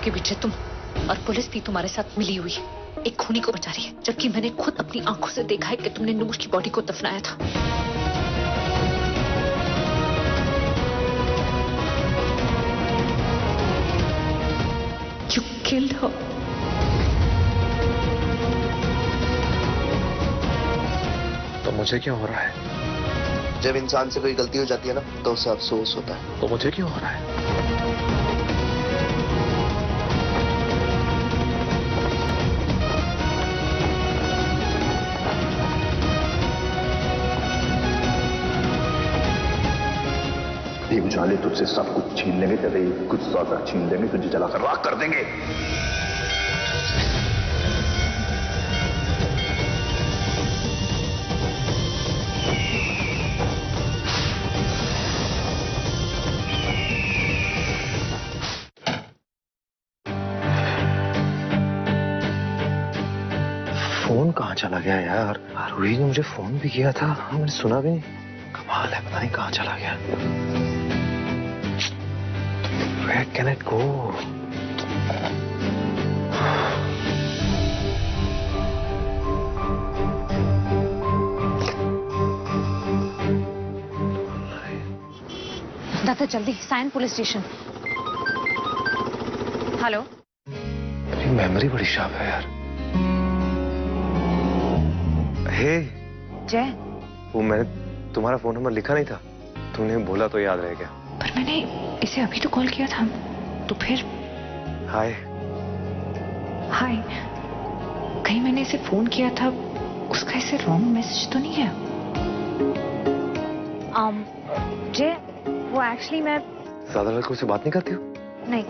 सबके पीछे तुम और पुलिस भी तुम्हारे साथ मिली हुई है, एक खूनी को बचा रही है, जबकि मैंने खुद अपनी आंखों से देखा है कि तुमने नूर की बॉडी को दफनाया था। You killed her. तो मुझे क्यों हो रहा है? जब इंसान से कोई गलती हो जाती है ना, तो उसे अफसोस होता है। तो मुझे क्यों हो रहा है? ये उजाले तुझसे सब कुछ छीन लेंगे, तेरे कुछ ज्यादा छीन लेंगे, तुझे जलाकर राख कर देंगे। फोन कहाँ चला गया यार? रूही ने मुझे फोन भी किया था, मैंने सुना भी नहीं। कमाल है, पता नहीं कहाँ चला गया। Where can it go? दादा जल्दी, sign police station. Hello. Memory बड़ी शार्प है यार। हे जय, वो मैंने तुम्हारा फोन नंबर लिखा नहीं था, तुमने बोला तो याद रह गया। पर मैंने इसे अभी तो कॉल किया था, तो फिर हाय। हाय, कहीं मैंने इसे फोन किया था, उसका इसे रॉन्ग मैसेज तो नहीं है? जय, वो एक्चुअली मैं ज्यादा लड़कों से बात नहीं करती हो? नहीं,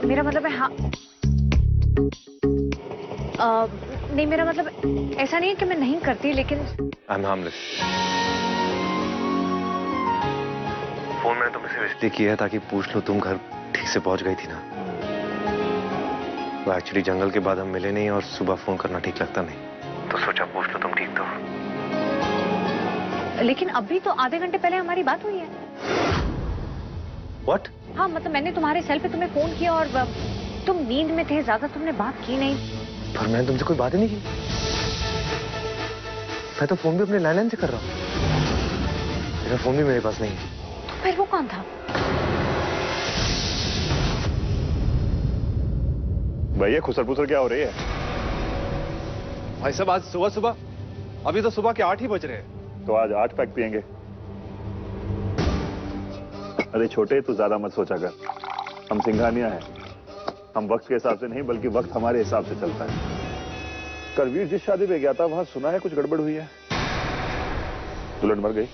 मेरा मतलब है हाँ, नहीं मेरा मतलब ऐसा नहीं है कि मैं नहीं करती, लेकिन आई एम हार्मलेस। फोन मैंने तुमसे सिर्फ इसलिए किया है ताकि पूछ लो तुम घर ठीक से पहुंच गई थी ना। वो एक्चुअली जंगल के बाद हम मिले नहीं और सुबह फोन करना ठीक लगता नहीं, तो सोचा पूछ लो तुम ठीक तो। लेकिन अभी तो आधे घंटे पहले हमारी बात हुई है। What? हाँ मतलब मैंने तुम्हारे सेल पे तुम्हें फोन किया और तुम नींद में थे, ज्यादा तुमने बात की नहीं। पर मैंने तुमसे कोई बात ही नहीं की। मैं तो फोन भी अपने लैंडलाइन से कर रहा हूँ, मेरा फोन भी मेरे पास नहीं है। तो फिर वो कौन था? भैया खुसर पुसर क्या हो रही है? भाई साहब आज सुबह सुबह, अभी तो सुबह के 8 ही बज रहे हैं। तो आज 8 पैक पियेंगे। अरे छोटे, तू ज्यादा मत सोचा कर, हम सिंघानिया हैं। हम वक्त के हिसाब से नहीं बल्कि वक्त हमारे हिसाब से चलता है। करवीर जिस शादी में गया था वहां सुना है कुछ गड़बड़ हुई है, दुल्हन मर गई।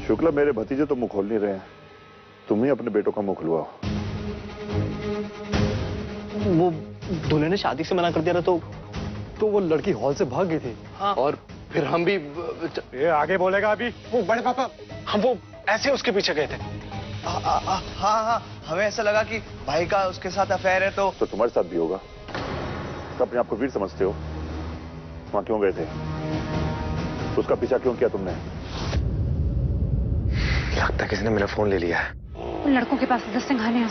शुक्ला, मेरे भतीजे तो मुंह खोल नहीं रहे हैं, तुम ही अपने बेटों का मुंह खुलवाओ। वो दूल्हे ने शादी से मना कर दिया था तो वो लड़की हॉल से भाग गई थी। हाँ। और फिर हम भी ये आगे बोलेगा अभी। वो बड़े पापा, हम वो ऐसे उसके पीछे गए थे। हाँ, हमें ऐसा लगा कि भाई का उसके साथ अफेयर है तो तुम्हारे साथ भी होगा। तो अपने आप को वीर समझते हो? वहां क्यों गए थे? उसका पीछा क्यों किया तुमने? लगता है किसी ने मेरा फोन ले लिया है। उन लड़कों के पास 10 सिंघाने हैं।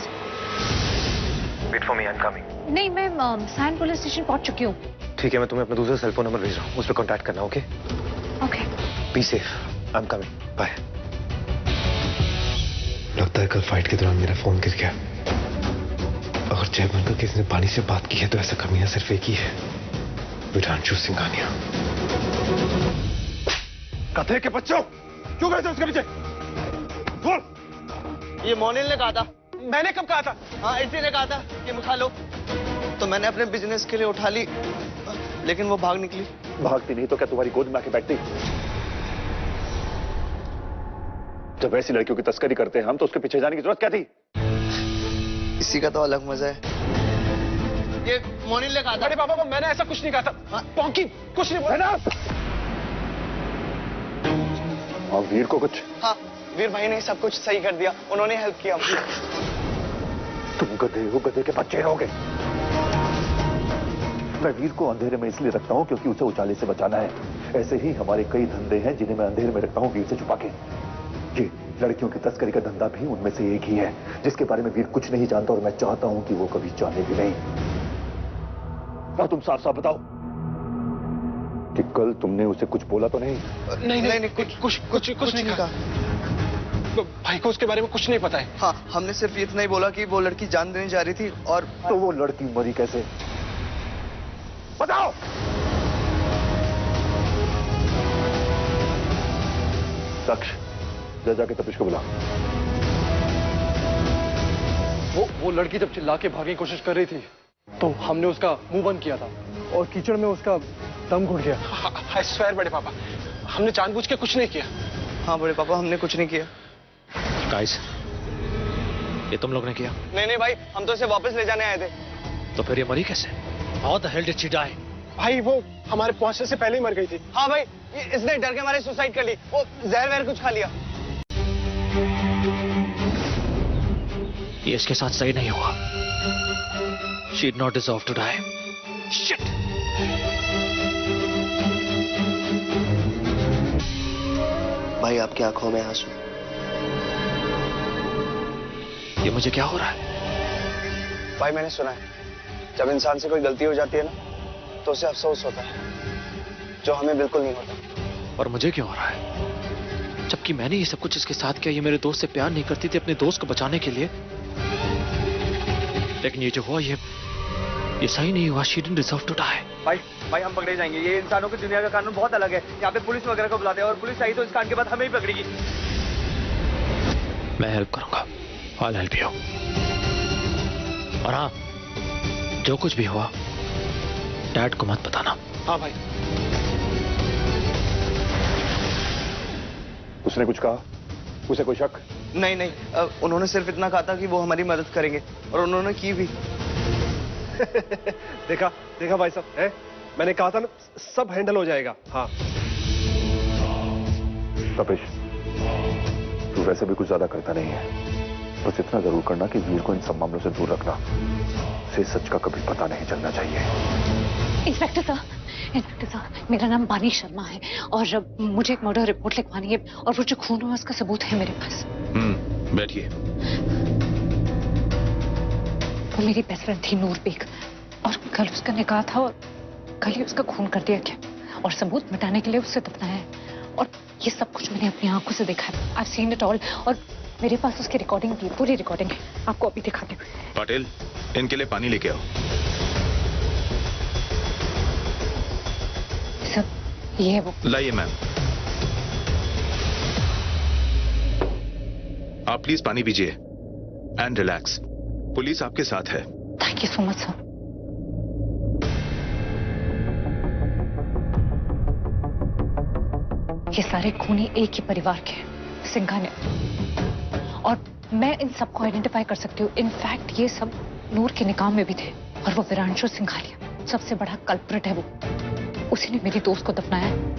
Wait for me, I am coming. नहीं, मैं साइन पुलिस स्टेशन पहुंच चुकी हूँ। ठीक है, मैं तुम्हें अपना दूसरा सेल फोन नंबर भेज रहा हूँ, उस पर कांटेक्ट करना। Okay okay, be safe, I am coming, bye. लगता है कल फाइट के दौरान मेरा फोन गिर गया। अगर जय बनकर किसी ने पानी से बात की है तो ऐसा कमियां सिर्फ एक ही है, विधांशु सिंघानिया। कथे के बच्चों, क्यों गए थे उसके पीछे? बोल। ये मोनिल ने कहा था। मैंने कब कहा था? हाँ, इसी ने कहा था कि उठा लो, तो मैंने अपने बिजनेस के लिए उठा ली, लेकिन वो भाग निकली। भागती नहीं तो क्या तुम्हारी गोद में आके बैठती? जब ऐसी लड़कियों की तस्करी करते हैं हम तो उसके पीछे जाने की जरूरत क्या थी? इसी का तो अलग मजा है। ये मोनिल ने कहा था। बड़े पापा को मैंने ऐसा कुछ नहीं कहा था। पॉन्की कुछ नहीं बोला। और वीर को कुछ? हाँ, वीर भाई ने सब कुछ सही कर दिया, उन्होंने हेल्प किया। तुम गधे हो, गधे के बच्चे रहोगे। मैं वीर को अंधेरे में इसलिए रखता हूँ क्योंकि उसे उजाले से बचाना है। ऐसे ही हमारे कई धंधे हैं जिन्हें मैं अंधेरे में रखता हूँ वीर से छुपा के। ये लड़कियों की तस्करी का धंधा भी उनमें से एक ही है जिसके बारे में वीर कुछ नहीं जानता और मैं चाहता हूँ कि वो कभी जाने भी नहीं। और तुम साफ साफ बताओ कि कल तुमने उसे कुछ बोला तो नहीं? नहीं, कुछ नहीं कहा। भाई को उसके बारे में कुछ नहीं पता है। हाँ, हमने सिर्फ इतना ही बोला कि वो लड़की जान देने जा रही थी। और तो वो लड़की मरी कैसे? बताओ। दक्ष, जा जाके तपिश को बुला। वो लड़की जब चिल्ला के भागने की कोशिश कर रही थी तो हमने उसका मुंह बंद किया था और कीचड़ में उसका दम घुट गया। आई स्वेयर बड़े पापा, हमने जानबूझ के कुछ नहीं किया। हाँ बड़े पापा, हमने कुछ नहीं किया। गाइस, ये तुम लोग ने किया? नहीं भाई, हम तो इसे वापस ले जाने आए थे। तो फिर ये मरी कैसे? How the hell did she die? भाई वो हमारे पहुंचने से पहले ही मर गई थी। हाँ भाई, इसने डर के मारे सुसाइड कर ली। वो जहर वहर कुछ खा लिया। ये इसके साथ सही नहीं हुआ। She did not deserve to die. Shit! भाई आपकी आंखों में आंसू। ये मुझे क्या हो रहा है? भाई मैंने सुना है जब इंसान से कोई गलती हो जाती है ना तो उसे अफसोस होता है, जो हमें बिल्कुल नहीं होता। और मुझे क्यों हो रहा है? जबकि मैंने ये सब कुछ इसके साथ किया। ये मेरे दोस्त से प्यार नहीं करती थी अपने दोस्त को बचाने के लिए। लेकिन ये जो हुआ ये सही नहीं हुआ। She didn't deserve to die. भाई हम पकड़े जाएंगे। ये इंसानों की दुनिया का कानून बहुत अलग है। यहाँ पे पुलिस वगैरह को बुलाते हैं और पुलिस आई तो इस कांड के बाद हमें ही पकड़ेगी। मैं हेल्प करूंगा। I'll help you. और हाँ, जो कुछ भी हुआ डैड को मत बताना। हाँ भाई। उसने कुछ कहा? उसे कोई शक? नहीं, उन्होंने सिर्फ इतना कहा था कि वो हमारी मदद करेंगे और उन्होंने की भी। देखा भाई साहब, है मैंने कहा था ना, सब हैंडल हो जाएगा। हाँ तपिश, तू वैसे भी कुछ ज्यादा करता नहीं है। बस इतना जरूर करना कि वीर को इन सब मामलों से दूर रखना। उसे सच का कभी पता नहीं चलना चाहिए। इंस्पेक्टर साहब, मेरा नाम बानी शर्मा है और मुझे एक मर्डर रिपोर्ट लिखवानी है और वो जो खून हुआ उसका सबूत है मेरे पास। बैठिए। वो मेरी बेस्ट फ्रेंड थी नूर बेग और कल उसका निकाह था और कल ही उसका खून कर दिया गया और सबूत मिटाने के लिए उससे दफनाया है। और ये सब कुछ मैंने अपनी आंखों से देखा है। I've seen it all और मेरे पास उसकी रिकॉर्डिंग की पूरी रिकॉर्डिंग है। आपको अभी दिखाती हूँ। पाटिल, इनके लिए पानी लेके आओ। सब ये है वो। लाइए मैम। आप प्लीज पानी पीजिए एंड रिलैक्स। पुलिस आपके साथ है। Thank you so much sir. ये सारे खूनी एक ही परिवार के हैं, सिंघानिया। और मैं इन सबको आइडेंटिफाई कर सकती हूँ। इनफैक्ट ये सब नूर के निकाह में भी थे और वो विरांशु सिंघानिया सबसे बड़ा कल्प्रिट है। वो उसी ने मेरी दोस्त को दफनाया है।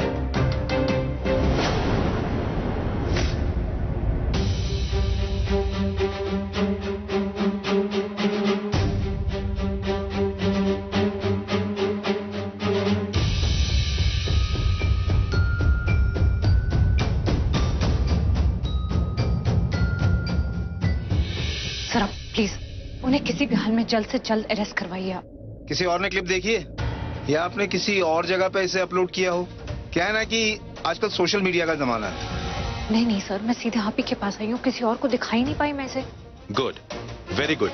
सर आप प्लीज उन्हें किसी भी हाल में जल्द से जल्द अरेस्ट करवाइए आप। किसी और ने क्लिप देखी है या आपने किसी और जगह पे इसे अपलोड किया हो? क्या है ना कि आजकल सोशल मीडिया का जमाना है। नहीं सर, मैं सीधे आप ही के पास आई हूँ। किसी और को दिखाई नहीं पाई मैं इसे। Good, very good.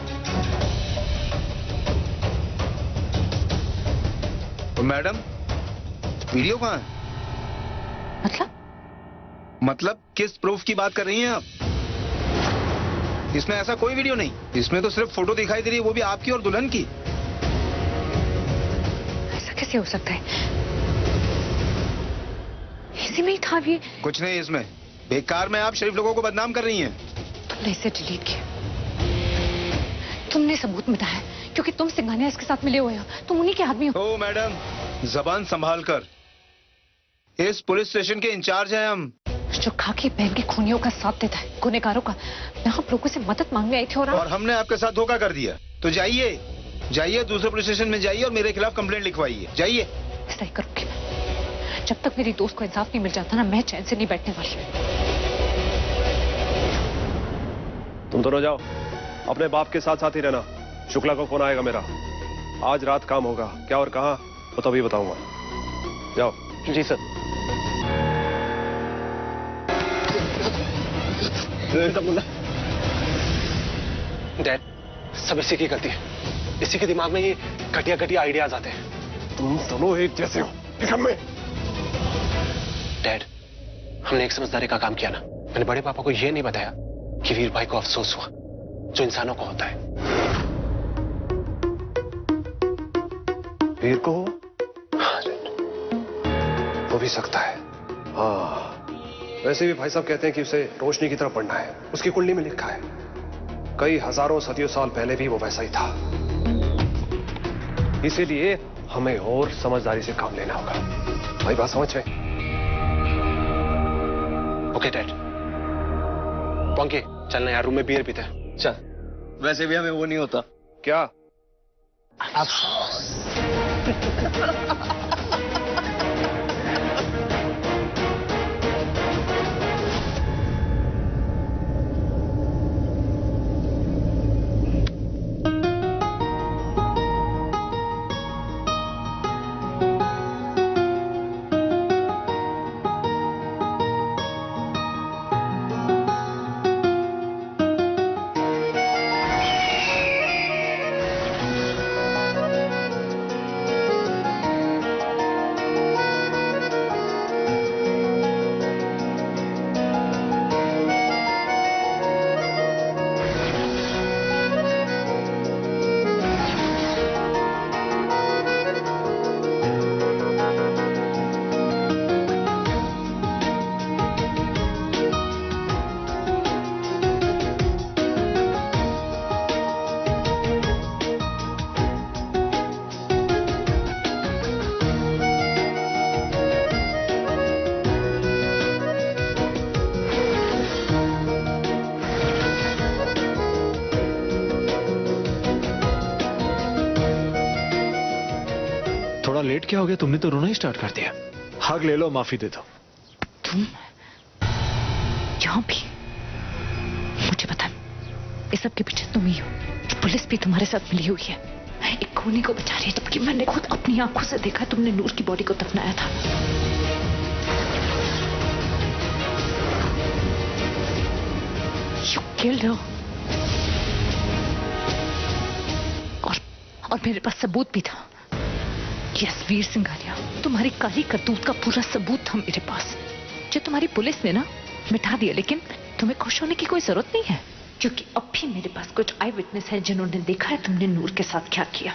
Madam, video कहाँ है? मतलब किस प्रूफ की बात कर रही हैं आप? इसमें ऐसा कोई वीडियो नहीं। इसमें तो सिर्फ फोटो दिखाई दे रही है, वो भी आपकी और दुल्हन की। ऐसा कैसे हो सकता है? इसी में ही था ये। कुछ नहीं इसमें। बेकार में आप शरीफ लोगों को बदनाम कर रही हैं। तुमने इसे डिलीट किया, तुमने सबूत मिटाया क्योंकि तुम सिंघानिया इसके साथ मिले हुए हो। तुम उन्हीं के आदमी हो। ओ मैडम, जबान संभाल कर। इस पुलिस स्टेशन के इंचार्ज हैं हम। जो खाकी बहन की खूनियों का साथ देता है, गुनहगारों का। मैं आप लोगों से मदद मांगने आई थी और हमने आपके साथ धोखा कर दिया। तो जाइए, जाइए दूसरे पुलिस स्टेशन में जाइए और मेरे खिलाफ कंप्लेंट लिखवाइए, जाइए। ऐसा ही करूंगी मैं। जब तक मेरी दोस्त को इंसाफ नहीं मिल जाता ना, मैं चैन से नहीं बैठने वाली। तुम दोनों जाओ, अपने बाप के साथ साथ ही रहना। शुक्ला को फोन आएगा मेरा, आज रात काम होगा, क्या और कहां वो तभी बताऊंगा। जाओ। जी सर। डैड, सब इसी की गलती है। इसी के दिमाग में ये घटिया घटिया आइडियाज आते हैं। तुम दोनों एक जैसे हो इस घर में। डैड, हमने एक समझदारी का काम किया ना। मैंने बड़े पापा को यह नहीं बताया कि वीर भाई को अफसोस हुआ जो इंसानों को होता है। वीर को हो भी सकता है। हाँ, वैसे भी भाई साहब कहते हैं कि उसे रोशनी की तरफ बढ़ना है। उसकी कुंडली में लिखा है कई हजारों सदियों साल पहले भी वो वैसा ही था। इसीलिए हमें और समझदारी से काम लेना होगा। भाई बात समझ में? Okay dad. पंके, चलना यार, रूम में बियर पीते हैं। चल। वैसे भी हमें वो नहीं होता। क्या? लेट क्या हो गया? तुमने तो रोना ही स्टार्ट कर दिया। हग ले लो, माफी दे दो। तुम यहाँ भी? मुझे पता इस सब के पीछे तुम ही हो। पुलिस भी तुम्हारे साथ मिली हुई है, एक खूनी को बचा रही है, जबकि मैंने खुद अपनी आंखों से देखा तुमने नूर की बॉडी को दफनाया था। You killed her। और मेरे पास सबूत भी था। यस वीर सिंघानिया, तुम्हारी काली करतूत का पूरा सबूत था मेरे पास, जो तुम्हारी पुलिस ने ना मिटा दिया। लेकिन तुम्हें खुश होने की कोई जरूरत नहीं है, क्योंकि अब भी मेरे पास कुछ आई विटनेस है जिन्होंने देखा है तुमने नूर के साथ क्या किया।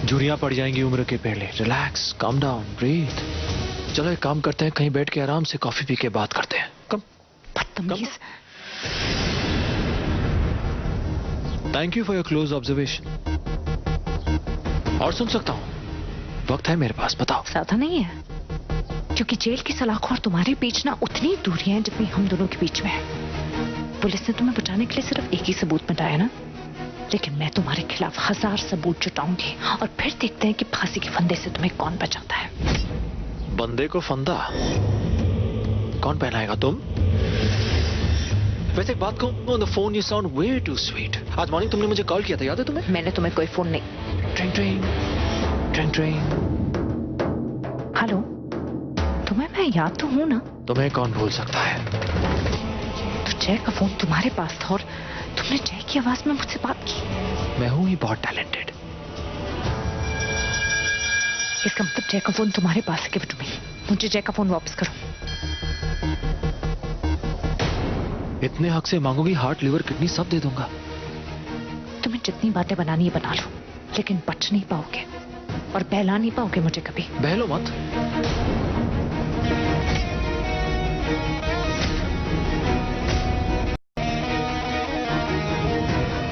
झुर्रियां पड़ जाएंगी उम्र के पहले। Relax, calm down, breathe. चलो एक काम करते हैं, कहीं बैठ के आराम से कॉफी पी के बात करते हैं। कम। बदतमीज। Thank you for your close observation. और सुन सकता हूं? वक्त है मेरे पास, बताओ। ज्यादा नहीं है, क्योंकि जेल की सलाखों और तुम्हारे बीच ना उतनी दूरियां हैं जितनी हम दोनों के बीच में है। पुलिस ने तुम्हें बचाने के लिए सिर्फ एक ही सबूत मिटाया ना, लेकिन मैं तुम्हारे खिलाफ 1000 सबूत जुटाऊंगी और फिर देखते हैं कि फांसी के फंदे से तुम्हें कौन बचाता है। बंदे को फंदा कौन पहनाएगा? तुम? वैसे एक बात कहूं, on the phone you sound way too sweet. आज मॉर्निंग तुमने मुझे कॉल किया था, याद है तुम्हें? मैंने तुम्हें कोई फोन नहीं। Train train train train. Hello, तुम्हें मैं याद तो हूं ना? तुम्हें कौन भूल सकता है? तो जय का फोन तुम्हारे पास था और तुमने जय की आवाज में मुझसे बात की। मैं हूं ही बहुत टैलेंटेड। इसका मतलब जय का फोन तुम्हारे पास है। Give it to me. मुझे जय का फोन वापस करो। इतने हक से मांगोगी, हार्ट, लिवर, किडनी सब दे दूंगा। तुम्हें जितनी बातें बनानी है बना लो, लेकिन बच नहीं पाओगे और बहला नहीं पाओगे मुझे कभी। बहलो मत।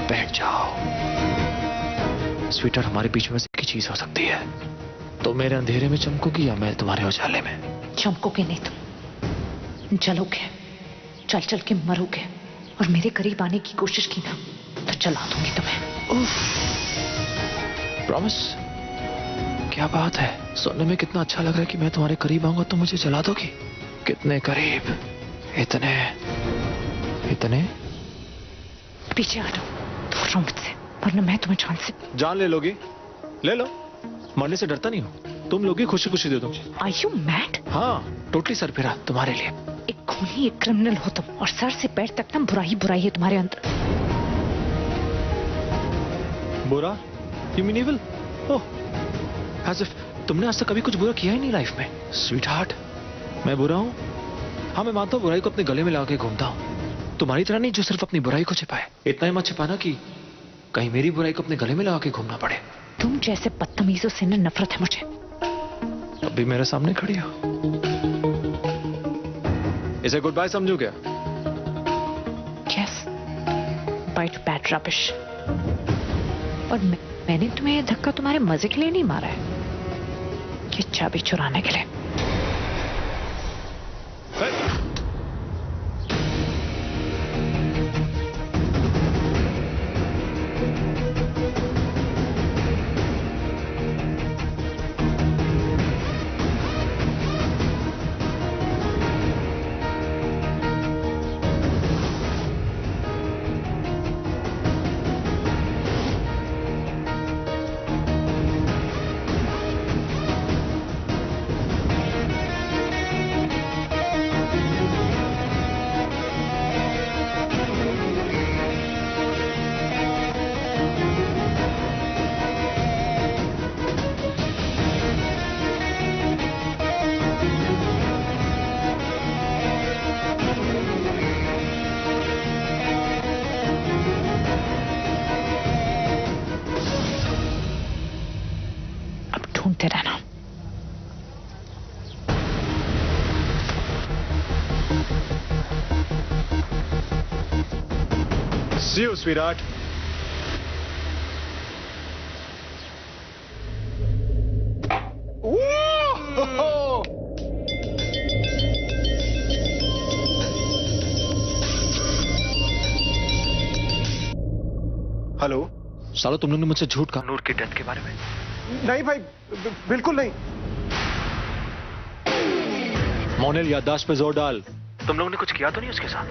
बैठ जाओ। स्वीटर, हमारे बीच में एक ही चीज हो सकती है। तो मेरे अंधेरे में चमकोगी या मैं तुम्हारे उजाले में? चमकोगे नहीं, तुम जलोगे, चल चल के मरोगे। और मेरे करीब आने की कोशिश की ना तो जला दूंगी तुम्हें। प्रॉमिस? क्या बात है, सुनने में कितना अच्छा लग रहा है कि मैं तुम्हारे करीब आऊंगा तो मुझे जला दोगी। कितने करीब? इतने इतने? पीछे हटो, दूर रहो मुझसे, वरना मैं तुम्हें जान से। जान ले लोगी? ले लो, मरने से डरता नहीं हूँ। तुम लोगी, खुशी खुशी दे दो। Are you mad? हाँ, टोटली सर फिरा तुम्हारे लिए। एक खूनी, एक क्रिमिनल हो तुम, और सर से पैर तक ना बुराई बुराई है तुम्हारे अंदर। बुरा? You mean evil? Oh, as if तुमने आज तक कभी कुछ बुरा किया ही नहीं लाइफ में। स्वीट हार्ट, मैं बुरा हूँ? हाँ, मैं मानता हूँ बुराई को अपने गले में लगा के घूमता हूँ। तुम्हारी तरह नहीं जो सिर्फ अपनी बुराई को छिपाए। इतना ही मत छिपाना कि कहीं मेरी बुराई को अपने गले में लगा के घूमना पड़े। तुम जैसे बदतमीजों से न नफरत है मुझे। अभी मेरे सामने खड़ी हो। इसे गुड बाय समझू क्या? Yes, by two bad rubbish. और मैंने तुम्हें ये धक्का तुम्हारे मजे के लिए नहीं मारा है, ये चाबी चुराने के लिए। ढूंढते रहना। See you, sweetheart. हेलो। सालो, तुम लोग ने मुझसे झूठ कहा नूर के डेथ के बारे में। नहीं भाई, बिल्कुल नहीं। मोनिल, याददाश्त पे जोर डाल। तुम लोगों ने कुछ किया तो नहीं उसके साथ?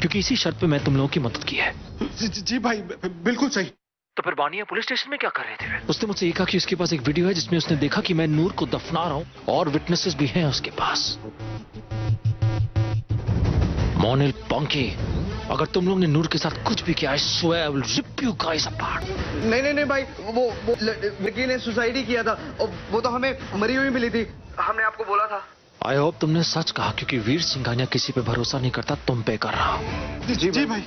क्योंकि इसी शर्त पे मैं तुम लोगों की मदद की है। जी भाई, बिल्कुल सही। तो फिर बानिया पुलिस स्टेशन में क्या कर रहे थे? उसने मुझसे ये कहा कि उसके पास एक वीडियो है जिसमें उसने देखा कि मैं नूर को दफना रहा हूं और विटनेसेस भी हैं उसके पास। मोनिल पंकी, अगर तुम लोग ने नूर के साथ कुछ भी किया, I swear I will rip you guys apart। नहीं भाई, वो लड़की ने सुसाइड ही किया था और वो तो हमें मरी हुई मिली थी, हमने आपको बोला था। आई होप तुमने सच कहा, क्योंकि वीर सिंघानिया किसी पे भरोसा नहीं करता, तुम पे कर रहा हूं। जी भाई।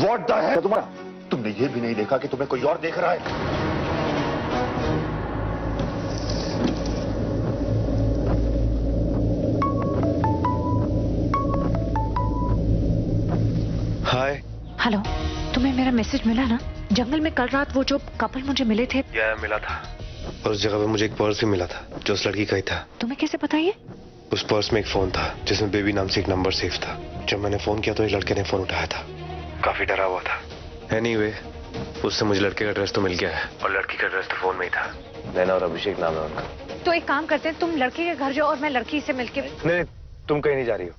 What the hell तुम्हारा? तुमने ये भी नहीं देखा कि तुम्हें कोई और देख रहा है? हाय। हेलो, तुम्हें मेरा मैसेज मिला ना? जंगल में कल रात वो जो कपल मुझे मिले थे। मिला था, और उस जगह पे मुझे एक पर्स भी मिला था जो उस लड़की का ही था। तुम्हें कैसे पता ये? उस पर्स में एक फोन था जिसमें बेबी नाम से एक नंबर सेव था। जब मैंने फोन किया तो एक लड़के ने फोन उठाया था, काफी डरा हुआ था। एनीवे, उससे मुझे लड़के का एड्रेस तो मिल गया है, और लड़की का एड्रेस तो फोन में ही था। नैना और अभिषेक नाम है उनका। तो एक काम करते हैं, तुम लड़के के घर जाओ और मैं लड़की से मिलके। नहीं, तुम कहीं नहीं जा रही हो।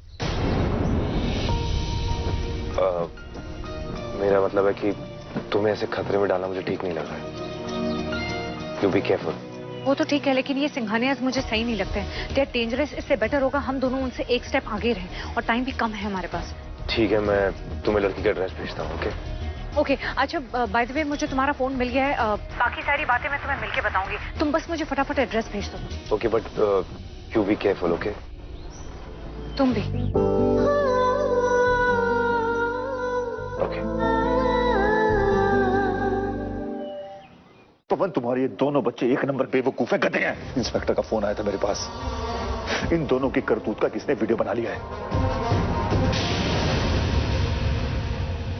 मेरा मतलब है कि तुम्हें ऐसे खतरे में डालना मुझे ठीक नहीं लग रहा है। You be careful. वो तो ठीक है, लेकिन ये सिंघानियाज मुझे सही नहीं लगते हैं। They are dangerous. इससे बेटर होगा हम दोनों उनसे एक स्टेप आगे रहें, और टाइम भी कम है हमारे पास। ठीक है, मैं तुम्हें लड़की का एड्रेस भेजता हूँ। ओके। अच्छा, बाय द वे, मुझे तुम्हारा फोन मिल गया है। बाकी सारी बातें मैं तुम्हें मिलके बताऊंगी। तुम बस मुझे फटाफट एड्रेस भेज दो। Okay, but you be careful. Okay, तुम भी। ओके। पवन, तुम्हारे ये दोनों बच्चे एक नंबर बेवकूफ है, गधे हैं। इंस्पेक्टर का फोन आया था मेरे पास। इन दोनों की करतूत का किसने वीडियो बना लिया है।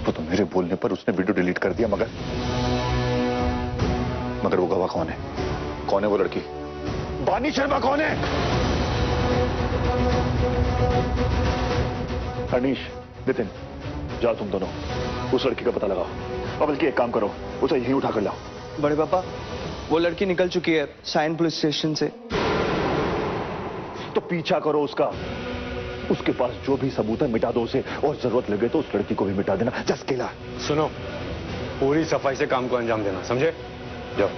वो तो मेरे बोलने पर उसने वीडियो डिलीट कर दिया, मगर वो गवाह कौन है? कौन है वो लड़की? बानी शर्मा कौन है? अनीश, नितिन, जाओ तुम दोनों, उस लड़की का पता लगाओ, और बल्कि एक काम करो, उसे यहीं उठा कर लाओ। बड़े पापा, वो लड़की निकल चुकी है साइन पुलिस स्टेशन से। तो पीछा करो उसका, उसके पास जो भी सबूत है मिटा दो उसे, और जरूरत लगे तो उस लड़की को भी मिटा देना, जस्ट किल हर। सुनो, पूरी सफाई से काम को अंजाम देना, समझे? जाओ।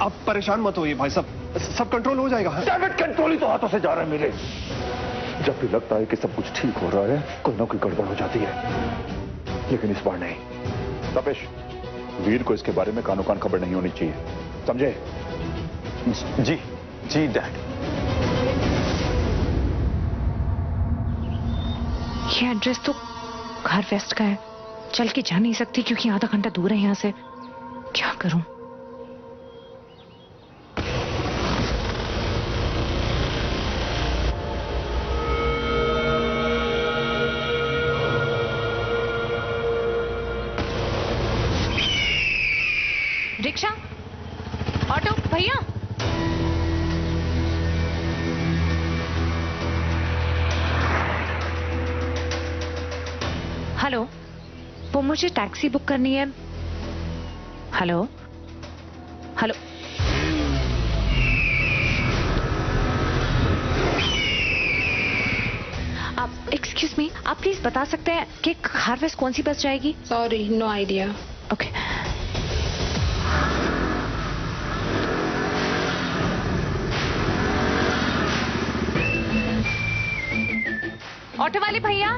आप परेशान मत होइए भाई साहब, सब कंट्रोल हो जाएगा। कंट्रोल ही तो हाथों से जा रहा है मेरे। जब भी लगता है कि सब कुछ ठीक हो रहा है, कोई ना कोई गड़बड़ हो जाती है, लेकिन इस बार नहीं। तपेश, वीर को इसके बारे में कानो कान खबर नहीं होनी चाहिए, समझे? जी जी डैड। ये एड्रेस तो घर वेस्ट का है, चल के जा नहीं सकती क्योंकि आधा घंटा दूर है यहाँ से। क्या करूं? रिक्शा, ऑटो, भैया। हेलो, वो मुझे टैक्सी बुक करनी है। हेलो हेलो, आप एक्सक्यूज मी, आप प्लीज बता सकते हैं कि हार्वेस्ट कौन सी बस जाएगी? Sorry, no idea. Okay. Auto वाले भैया,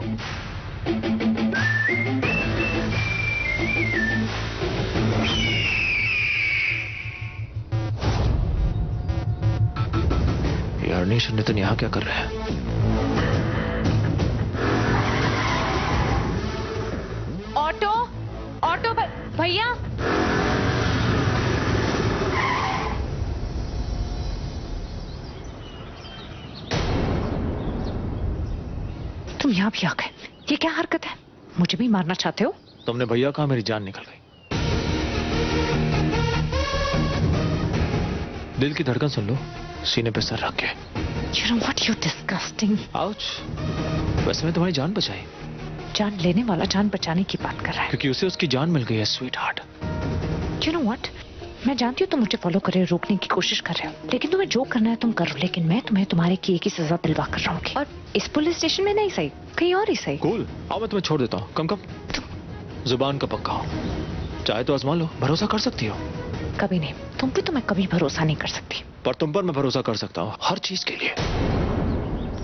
अरनीश और नितिन यहाँ क्या कर रहे हैं? ऑटो, ऑटो भैया। तुम यहाँ भी आ गए, ये क्या हरकत है? मुझे भी मारना चाहते हो? तुमने भैया कहा, मेरी जान निकल गई। दिल की धड़कन सुन लो, सीने पे सर रख के। You know what, you're disgusting. Ouch, वैसे मैं तुम्हारी जान बचाई। जान लेने वाला जान बचाने की बात कर रहा है। क्योंकि उसे उसकी जान मिल गई है, sweet heart. You know what? मैं जानती हूँ तुम मुझे फॉलो कर रहे हो, रोकने की कोशिश कर रहे हो, लेकिन तुम्हें जो करना है तुम करो, लेकिन मैं तुम्हें तुम्हारे किए की सजा दिलवा कर रहूंगी। और इस पुलिस स्टेशन में नहीं सही, कहीं और ही सही। कूल, आओ मैं तुम्हें छोड़ देता हूँ। कम जुबान का पक्का हो, चाहे तो आजमा लो, भरोसा कर सकती हो। कभी नहीं, तुम पे तो मैं कभी भरोसा नहीं कर सकती। पर तुम पर मैं भरोसा कर सकता हूँ, हर चीज के लिए।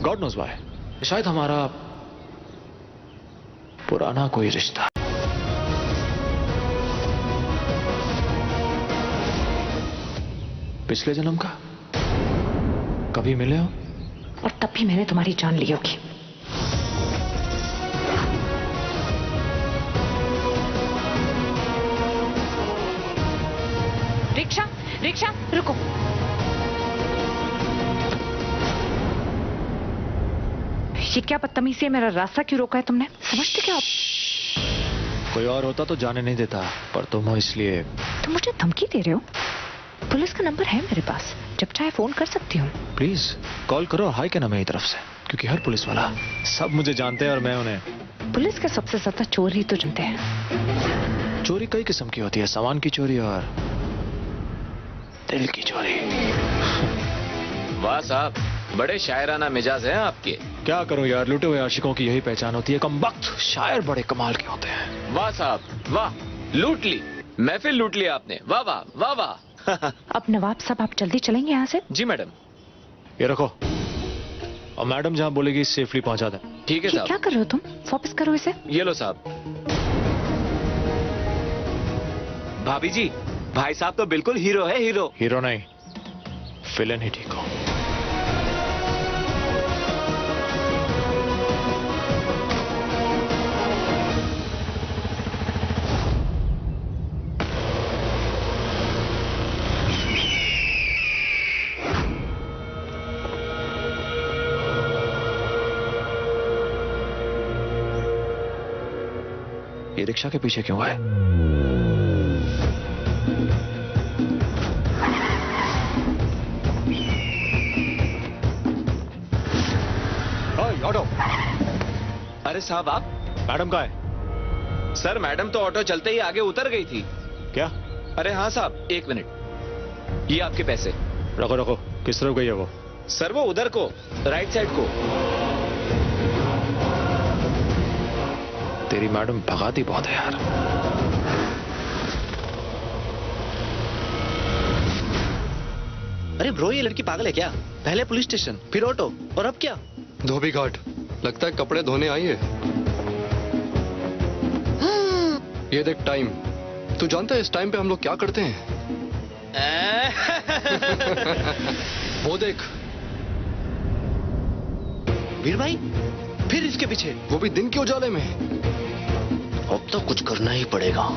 गॉड नोज व्हाई, शायद हमारा पुराना कोई रिश्ता। पिछले जन्म का, कभी मिले हो? और तब भी मैंने तुम्हारी जान ली होगी। रिक्शा, रिक्शा, रुको। ये क्या बदतमीजी है, मेरा रास्ता क्यों रोका है तुमने? समझते क्या आप? कोई और होता तो जाने नहीं देता, पर तुम हो इसलिए। तुम मुझे धमकी दे रहे हो? पुलिस का नंबर है मेरे पास, जब चाहे फोन कर सकती हूँ। प्लीज कॉल करो, हाई कहना मेरी तरफ से, क्योंकि हर पुलिस वाला सब मुझे जानते हैं और मैं उन्हें। पुलिस के सबसे ज्यादा चोर ही तो जानते हैं। चोरी कई किस्म की होती है, सामान की चोरी और दिल की चोरी। वाह साहब, बड़े शायराना मिजाज हैं आपके। क्या करूं यार, लुटे हुए आशिकों की यही पहचान होती है। कमबख्त शायर बड़े कमाल के होते हैं। वाह साहब वाह, लूट ली महफिल, लूट ली आपने। वाह वाह वाह वाह। अब नवाब साहब आप जल्दी चलेंगे यहाँ से? जी मैडम। ये रखो, और मैडम जहाँ बोलेगी सेफली पहुंचा दें। ठीक है साहब। क्या कर रहे हो तुम? वापस करो इसे। ये लो साहब। भाभी जी, भाई साहब तो बिल्कुल हीरो है, हीरो। हीरो नहीं, विलेन ही ठीक हो। ये रिक्शा के पीछे क्यों है? अरे साहब आप, मैडम कहाँ है? सर मैडम तो ऑटो चलते ही आगे उतर गई थी। क्या? अरे हाँ साहब, एक मिनट, ये आपके पैसे। रखो रखो, किस तरफ गई है वो? सर वो उधर को, राइट साइड को। तेरी मैडम भगाती बहुत है यार। अरे ब्रो, ये लड़की पागल है क्या? पहले पुलिस स्टेशन, फिर ऑटो, और अब क्या? धोबी घाट, लगता है कपड़े धोने आई है। ये देख टाइम, तू जानता है इस टाइम पे हम लोग क्या करते हैं? वो देख, वीर भाई, फिर इसके पीछे, वो भी दिन के उजाले में। अब तो कुछ करना ही पड़ेगा।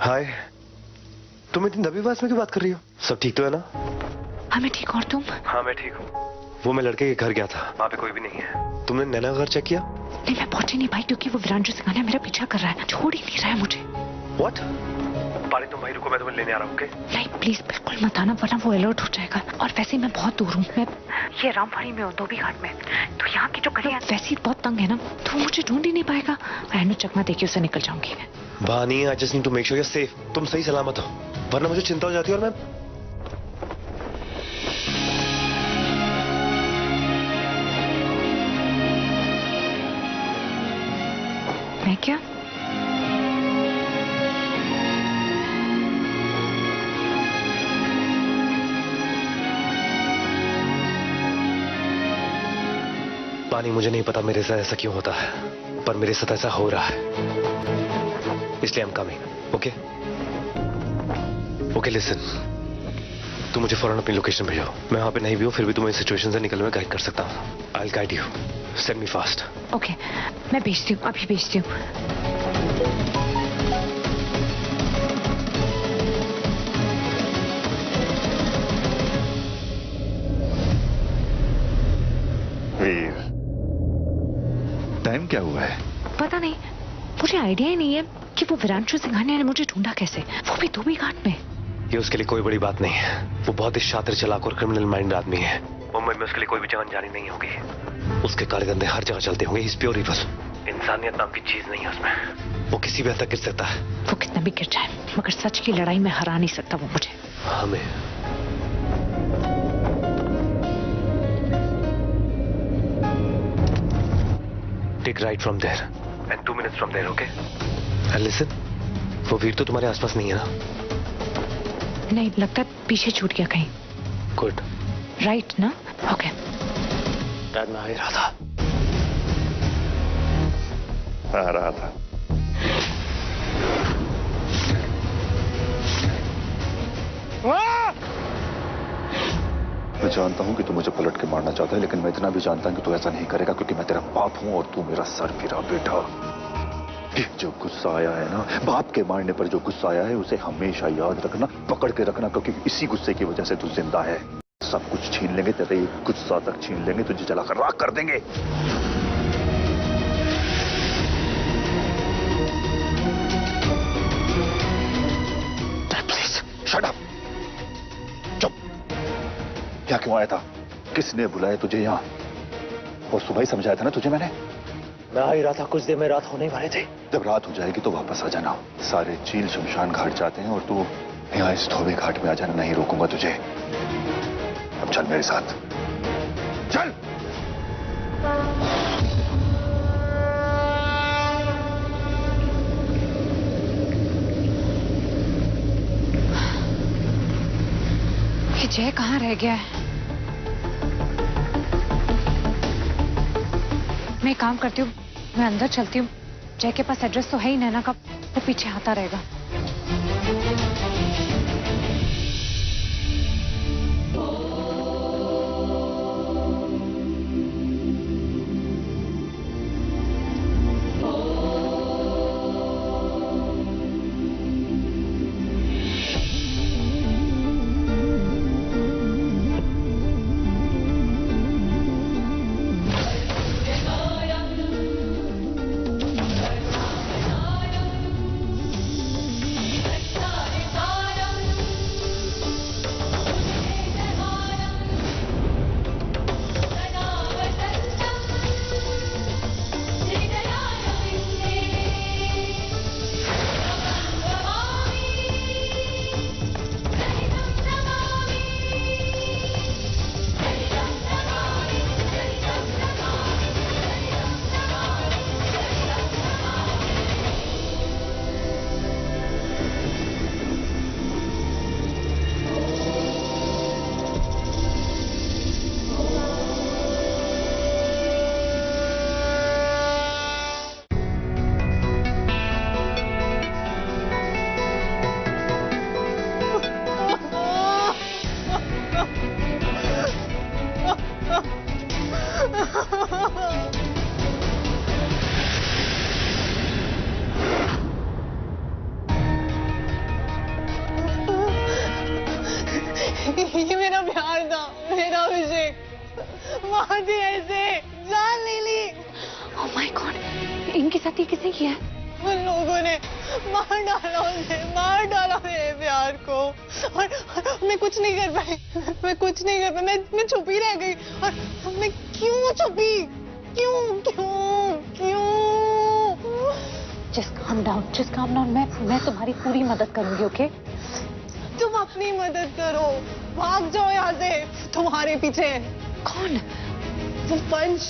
हाय, तुम इतनी दबी आवाज में क्यों बात कर रही हो? सब ठीक तो है ना? हाँ मैं ठीक, और तुम? हाँ मैं ठीक हूँ। वो मैं लड़के के घर गया था, वहाँ पे कोई भी नहीं है। तुमने नैना का घर चेक किया? नहीं, मैं पहुंच ही नहीं पाई क्योंकि वो वीरांजू सिंघानिया मेरा पीछा कर रहा है, छोड़ ही नहीं रहा है मुझे। What? पारी तुम भाई रुको, मैं तुम्हें लेने आ रहा हूँ। नहीं प्लीज बिल्कुल मत आना, वरना वो अलर्ट हो जाएगा। और वैसे मैं बहुत दूर हूँ, मैं ये रामवाड़ी में हूँ, धोबी घाट में। तो यहाँ की जो गलियाँ वैसे ही बहुत तंग है ना, तो वो मुझे ढूंढ ही नहीं पाएगा। मैं चकमा देके उसे निकल जाऊंगी। Bhani, I just need to make sure you are safe, तुम सही सलामत हो, वरना मुझे चिंता हो जाती है। और मैं क्या? पानी, मुझे नहीं पता मेरे साथ ऐसा क्यों होता है, पर मेरे साथ ऐसा हो रहा है, इसलिए I'm coming, okay? Okay listen, तुम मुझे फौरन अपनी लोकेशन भेजो। मैं वहां पे नहीं भी हूँ, फिर भी तुम्हें इस सिचुएशन से निकलने में गाइड कर सकता हूँ। I'll guide you. Send me fast. Okay, मैं भेजती हूँ, अभी भेजती हूँ। वीर, टाइम क्या हुआ है? पता नहीं, मुझे आइडिया ही नहीं है कि वो विरांशु सिंघानिया ने मुझे ढूंढा कैसे, वो भी धोबी घाट में। ये उसके लिए कोई बड़ी बात नहीं है। वो बहुत ही शातिर, चालाक और क्रिमिनल माइंड आदमी है। मुंबई में उसके लिए कोई भी जान जानी नहीं होगी। उसके काले धंधे हर जगह चलते होंगे। इस प्योर इविल। इंसानियत नाम की चीज नहीं है उसमें। वो किसी भी हद तक गिर सकता है। वो कितना भी गिर जाए, मगर सच की लड़ाई में हरा नहीं सकता वो मुझे। हमें take right from there and 2 minutes from there, okay? And listen, वो वीर तो तुम्हारे आसपास नहीं है ना? नहीं, लगता पीछे छूट गया कहीं। गुड। राइट ना? ओके। डैड, मैं आ ही रहा था। आ रहा था। मैं जानता हूं कि तू मुझे पलट के मारना चाहता है, लेकिन मैं इतना भी जानता हूं कि तू ऐसा नहीं करेगा, क्योंकि मैं तेरा बाप हूं और तू मेरा सरफिरा बेटा। ये जो गुस्सा आया है ना, बाप के मारने पर जो गुस्सा आया है, उसे हमेशा याद रखना, पकड़ के रखना, क्योंकि इसी गुस्से की वजह से तू जिंदा है। सब कुछ छीन लेंगे, तेरे ये गुस्सा तक छीन लेंगे, तुझे जलाकर राख कर देंगे। Please shut up. चुप। यहाँ क्यों आया था? किसने बुलाया तुझे यहाँ? और सुबह ही समझाया था ना तुझे मैंने। मैं आ ही रहा था, कुछ देर में रात होने वाले थे। जब रात हो जाएगी तो वापस आ जाना। सारे चील शमशान घाट जाते हैं और तू यहाँ इस धोबी घाट में आ जाना। नहीं रोकूंगा तुझे। अब चल मेरे साथ, चल। ये जय कहाँ रह गया है? मैं एक काम करती हूँ, मैं अंदर चलती हूँ। जय के पास एड्रेस तो है ही नैना का, वो पीछे आता रहेगा। ये मेरा प्यार था, मेरा अभिषेक। मार दी ऐसे, जान ले ली। ओह माय गॉड, इनके साथ ये किसने किया है? उन लोगों ने मार डाला उसे, मार डाला मेरे प्यार को। और मैं कुछ नहीं कर पाई, मैं कुछ नहीं कर पाई। मैं छुपी रह गई। और मैं क्यों छुपी? क्यों क्यों क्यों? Just calm down, just calm down. मैं तुम्हारी पूरी मदद करूंगी, ओके? तुम अपनी मदद करो, भाग जाओ यहाँ से। तुम्हारे पीछे कौन? वो वंश,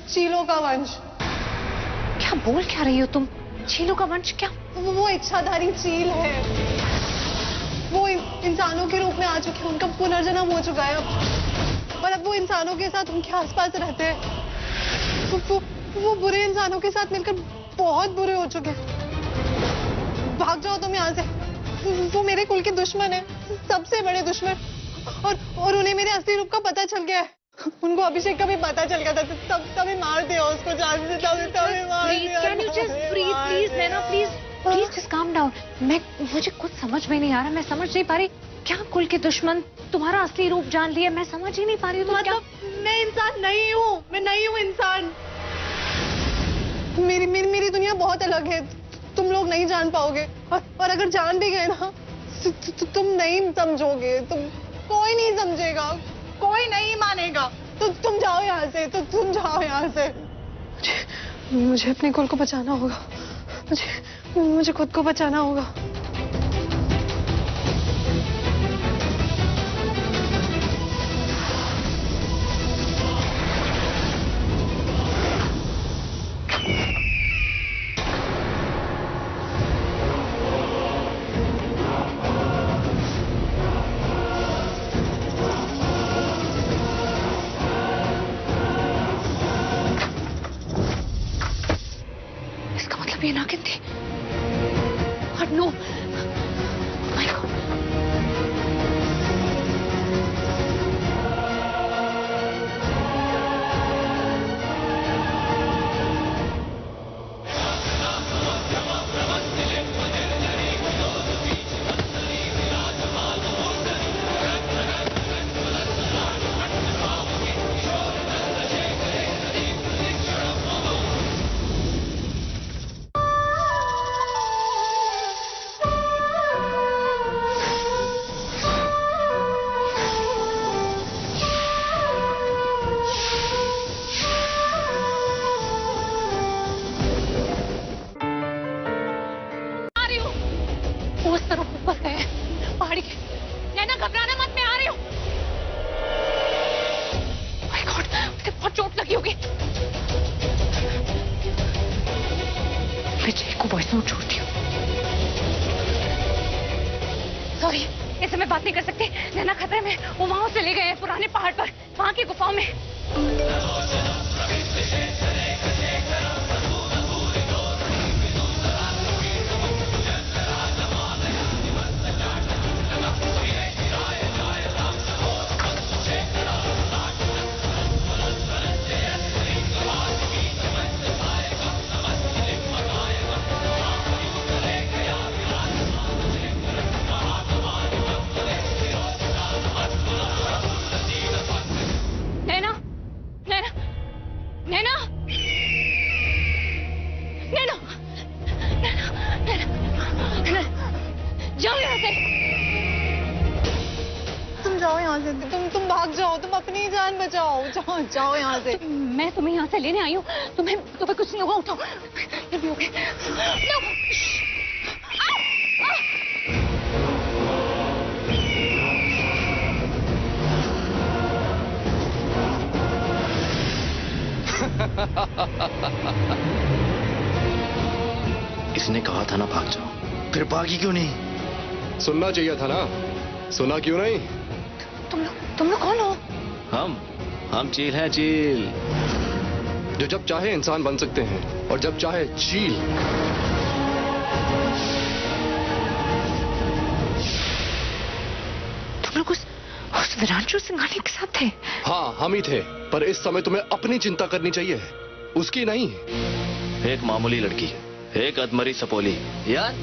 चीलों का वंश। क्या बोल क्या रही हो तुम? चीलों का वंश क्या? वो इच्छाधारी चील है। वो इंसानों के रूप में आ चुके हैं, उनका पुनर्जन्म हो चुका है और अब वो इंसानों के साथ उनके आसपास रहते हैं। वो बुरे इंसानों के साथ मिलकर बहुत बुरे हो चुके हैं। भाग जाओ तुम यहाँ से। वो मेरे कुल के दुश्मन है, सबसे बड़े दुश्मन। और उन्हें मेरे असली रूप का पता चल गया है। उनको अभिषेक का भी पता चल गया था, तभी मार दिया उसको जान से, तभी मार दिया। Can you just breathe, please, Naina, please just calm down. मुझे कुछ समझ में नहीं आ रहा, मैं समझ नहीं पा रही क्या कुल के दुश्मन तुम्हारा असली रूप जान लिया, मैं समझ ही नहीं पा रही हूँ। मतलब मैं इंसान नहीं हूँ, मैं नहीं हूँ इंसान। मेरी दुनिया बहुत अलग है, तुम लोग नहीं जान पाओगे, और अगर जान भी गए ना तो तुम नहीं समझोगे, कोई नहीं समझेगा, कोई नहीं मानेगा। तो तुम जाओ यहाँ से, तुम जाओ यहाँ से। मुझे अपने कुल को बचाना होगा, मुझे खुद को बचाना होगा। ये नागिन थी। और नो, माय गॉड। उस तरफ ऊपर गए पहाड़ी के। नैना घबराना मत, मैं आ रही हूँ। माय गॉड, मुझे बहुत चोट लगी होगी। विजय को वॉइस नोट छोड़ती हूँ। सॉरी, ऐसे मैं बात नहीं कर सकती। नैना खतरे में, वो वहां से ले गए हैं पुराने पहाड़ पर, वहां की गुफाओं में। जाओ यहाँ से। तुम जाओ यहाँ से, तुम भाग जाओ, तुम अपनी जान बचाओ, जाओ यहाँ से। मैं तुम्हें यहाँ से लेने आई हूँ, तुम्हें कुछ नहीं होगा, उठाओ। ये भी हो गया। इसने कहा था ना भाग जाओ, फिर भागी क्यों नहीं? सुनना चाहिए था ना, सुना क्यों नहीं? तुम लोग कौन हो? हम चील हैं, चील। जो जब चाहे इंसान बन सकते हैं और जब चाहे चील। तुम लोग उस विरांशु सिंघानिया के साथ थे? हाँ, हम ही थे, पर इस समय तुम्हें अपनी चिंता करनी चाहिए, उसकी नहीं। एक मामूली लड़की, एक अधमरी सपोली। यार,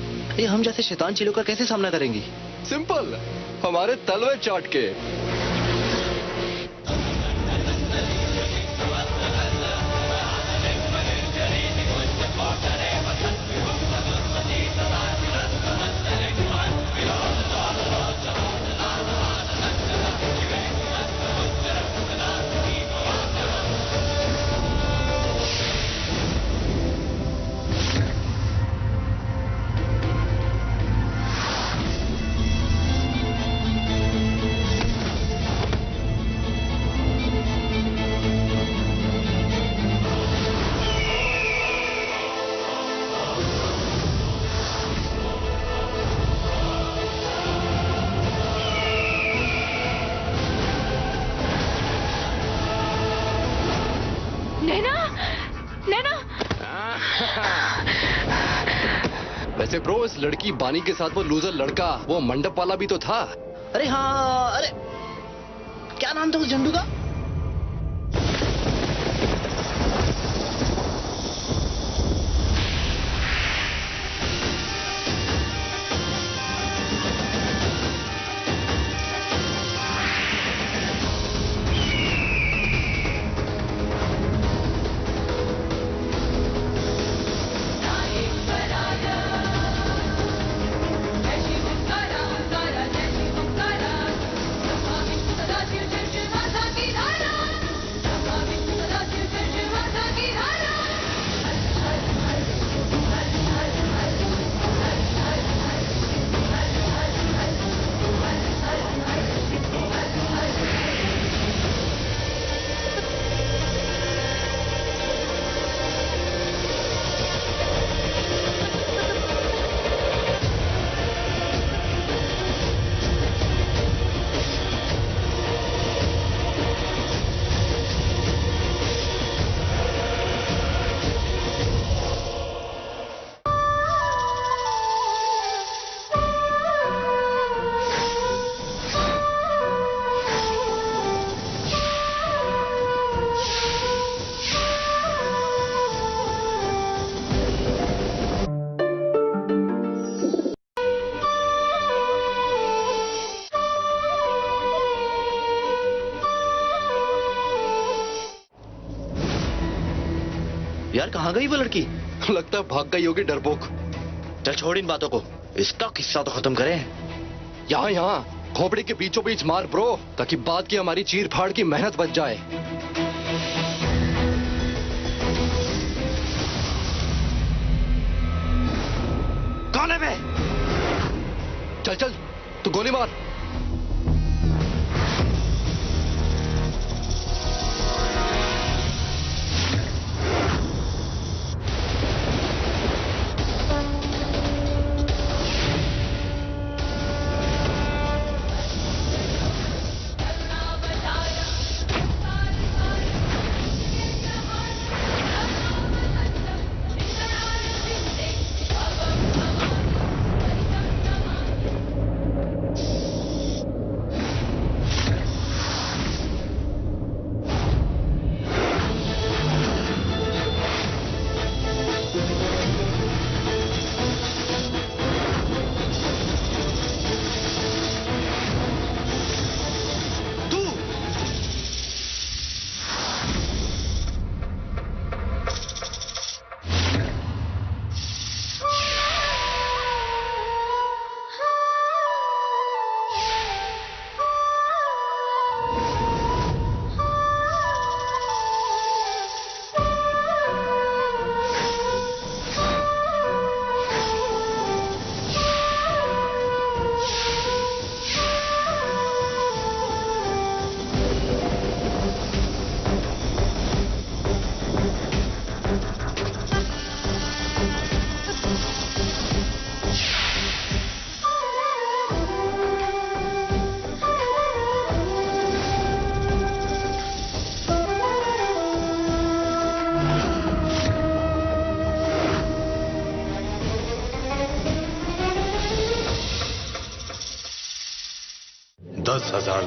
ये हम जैसे शैतान चीलों का कैसे सामना करेंगी? सिंपल, हमारे तलवे चाट के। वैसे ब्रो, इस लड़की बानी के साथ वो लूजर लड़का, वो मंडप वाला भी तो था। अरे हाँ, अरे क्या नाम था उस झंडू का? यार कहाँ गई वो लड़की? लगता है भाग गई होगी डरपोक। चल छोड़ इन बातों को, इसका किस्सा तो खत्म करें। यहाँ खोपड़ी के बीचों बीच मार ब्रो, ताकि बाद की हमारी चीर फाड़ की मेहनत बच जाए। कौन है बे? चल तू गोली मार।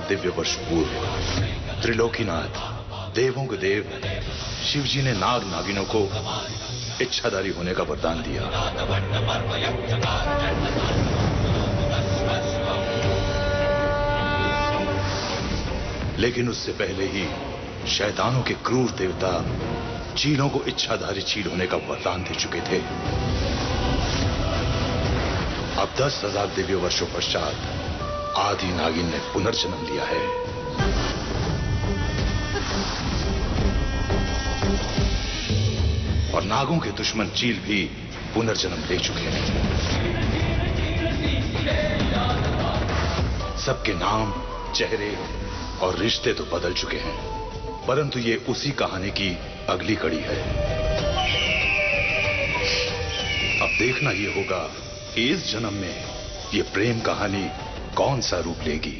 दिव्य वर्ष पूर्व त्रिलोकीनाथ, देवों के देव शिवजी ने नाग नागिनों को इच्छाधारी होने का वरदान दिया। लेकिन उससे पहले ही शैतानों के क्रूर देवता चीलों को इच्छाधारी चील होने का वरदान दे चुके थे। अब 10,000 दिव्य वर्षों पश्चात आदि नागिन ने पुनर्जन्म लिया है। और नागों के दुश्मन चील भी पुनर्जन्म ले चुके हैं। सबके नाम, चेहरे और रिश्ते तो बदल चुके हैं, परंतु ये उसी कहानी की अगली कड़ी है। अब देखना ये होगा कि इस जन्म में ये प्रेम कहानी कौन सा रूप लेगी।